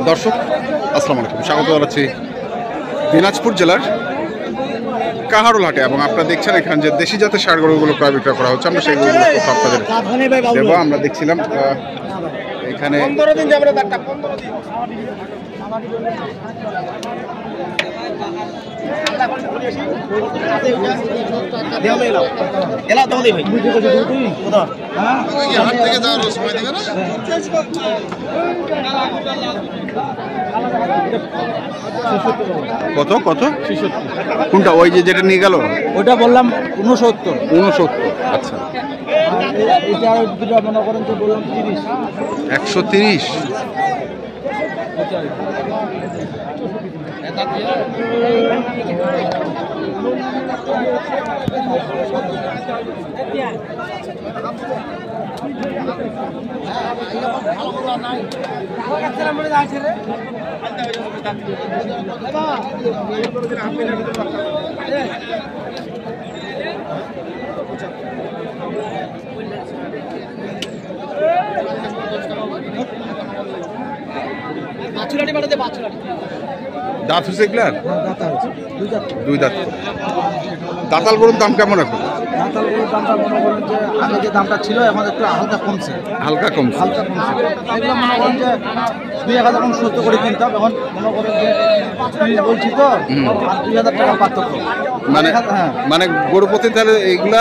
দর্শক আসসালামু আলাইকুম, স্বাগত জানাচ্ছি দিনাজপুর জেলার কাহারোল হাটে। এবং আপনারা দেখছেন এখানে যে দেশি জাতের ষাঁড় গরুগুলো ক্রয় বিক্রয় করা হচ্ছে, আমরা সেই গরুগুলো আপনাদের দেবো। আমরা দেখছিলাম এখানে 15 দিন যাবে, 15 দিন কত কত কোনটা? ওই যে যেটা নিয়ে গেল ওটা বললাম 69। আচ্ছা, এটা দুটো মনে করেন তো বললাম 130। দাঁত হচ্ছে এগুলার? দুই দাঁত। দাঁতাল গরুর দাম কেমন এখন? দাঁতাল গরুর দামটা মনে করেন যে আগে যে দামটা ছিল এখন একটু হালকা কমছে। এগুলো মনে করেন যে 2-1000 এখন 70 করে কিনতাম, এখন মনে করেন যে 30 বলছি তো, আর 2000 টাকা পার্থক্য। মানে গরু প্রতি তাহলে এইগুলা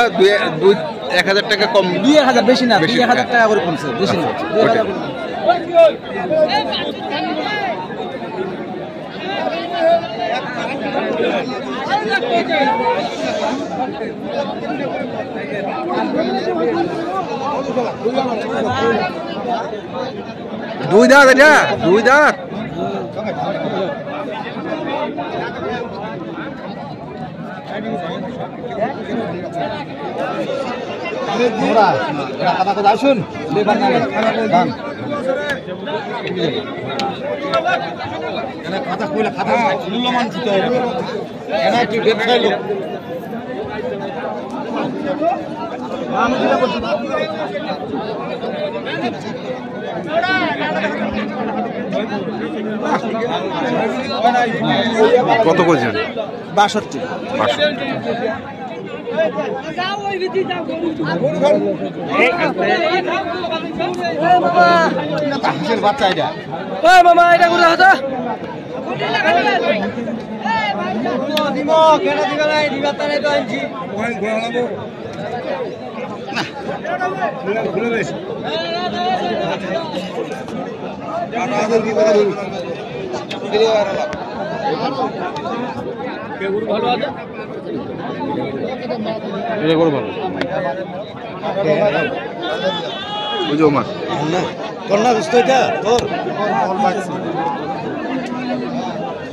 1,000 টাকা কম? 2-1000 বেশি না, 2-1000 টাকা করে কমছে, বেশি না। 2000 দুই দাঁত, এটা 2 দাঁত। আসুন খাতা কইলা খাতা মূল্যমান দিতে হবে, এনা একটু ব্যবসায় লোক। কত করেছেন? 62। বাচ্চা এটা মামা, এটা করে হাতা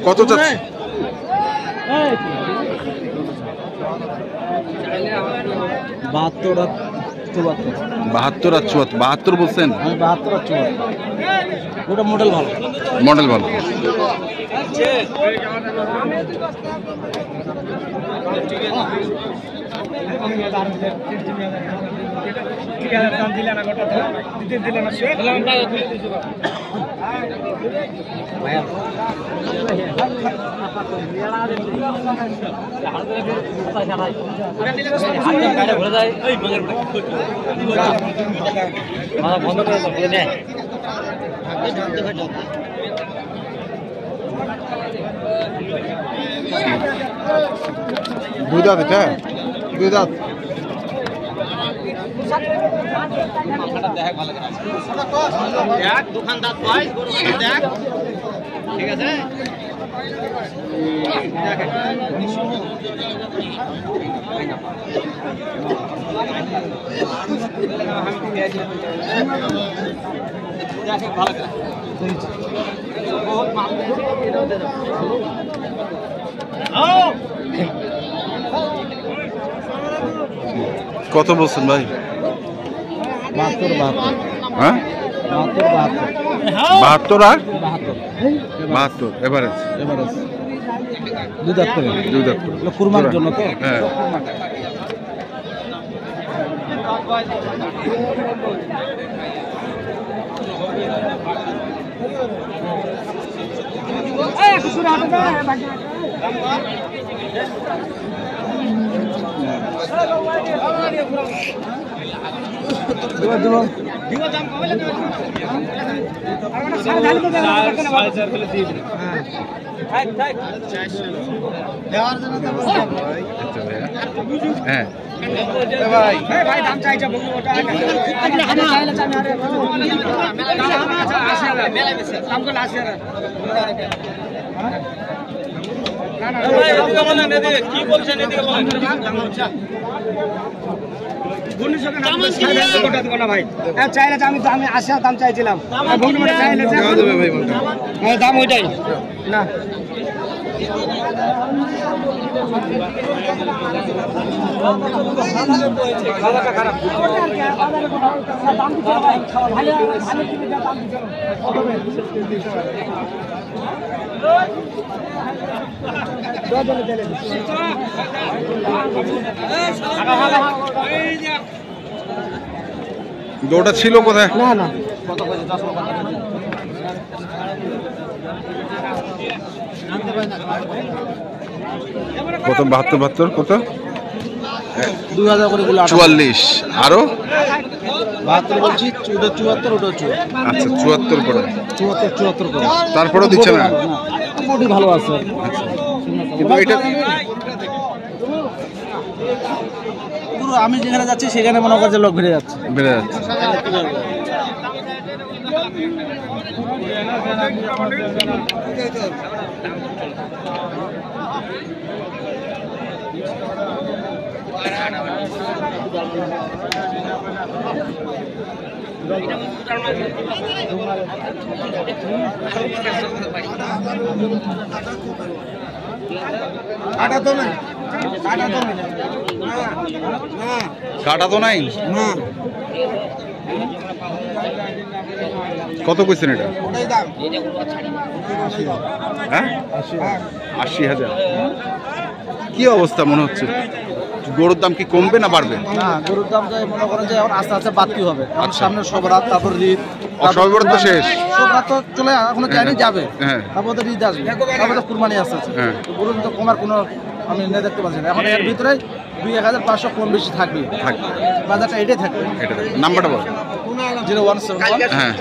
কত চাচ্ছি? 72 আর 74 বলছেন? 72 আর 74। ওটা মডেল ভালো। দুই দাঁত, এটা 2 দাঁত। দোকানদার ভাই দেখ, ঠিক আছে। কত বলছেন ভাই? 72। হ্যাঁ, 72 আর 72 এভারেজ। দুই দাঁত করে কুরবানির জন্য তো। হ্যাঁ, হ্যাঁ ভাই দাম চাইছে কি বলছেন ভাই চাইলে আমি 80 দাম চাইছিলাম দাম ওইটাই না দৌড়টা ছিল কোথায়? না না কত 72 কত 2000 করে 44 আরো 72 বলছি, ওটা 74, ওটা 74। আচ্ছা 74 করে 74 করে। তারপরেও দিচ্ছে না। বডি ভালো আছে কিন্তু এটা পুরো আমি যেখানে যাচ্ছি সেখানে মনে করছে লোক ভিড়ে যাচ্ছে। বেড়ে যাচ্ছে। কাটা তো নাই। কত কইছেন এটা? হ্যাঁ 80,000। কি অবস্থা মনে হচ্ছে? গরুর দাম কি কমবে না বাড়বে? না, গরুর দাম তো মনে করেন যে এখন আস্তে আস্তে বাড়তি হবে। সামনে সবরাত, তারপর ঈদ, সবরাত তো শেষ। সবরাত তো চলে এখনো যায়নি, যাবে। হ্যাঁ। তারপর তো ঈদ আসবে, তারপর তো কুরবানি আসছে। হ্যাঁ। গরুর তো কমার কোনো আমি দেখতে পাচ্ছি না। এখন এর ভিতরে 2-1500 কম বেশি থাকবে। বাজারটা এটাই থাকবে। এটা নাম্বারটা বল। 0171 হ্যাঁ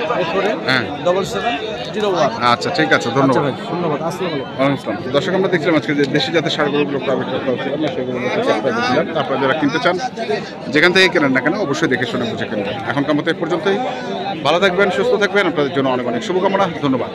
7701। আচ্ছা ঠিক আছে, ধন্যবাদ। ধন্যবাদ। আসসালামু আলাইকুম। ওয়ালাইকুম আসসালাম। দর্শক, আমরা দেখছিলাম আজকে যে দেশি জাতের ষাঁড়গুলো প্রাইভেট করা হচ্ছিল, আমরা সেগুলো দিলাম। তারপরে যারা কিনতে চান, যেখান থেকে কেনেন না কেন, অবশ্যই দেখে শুনে বুঝে কিনবেন। এখনকার মতো এই পর্যন্তই। ভালো থাকবেন, সুস্থ থাকবেন। আপনাদের জন্য অনেক অনেক শুভকামনা। ধন্যবাদ।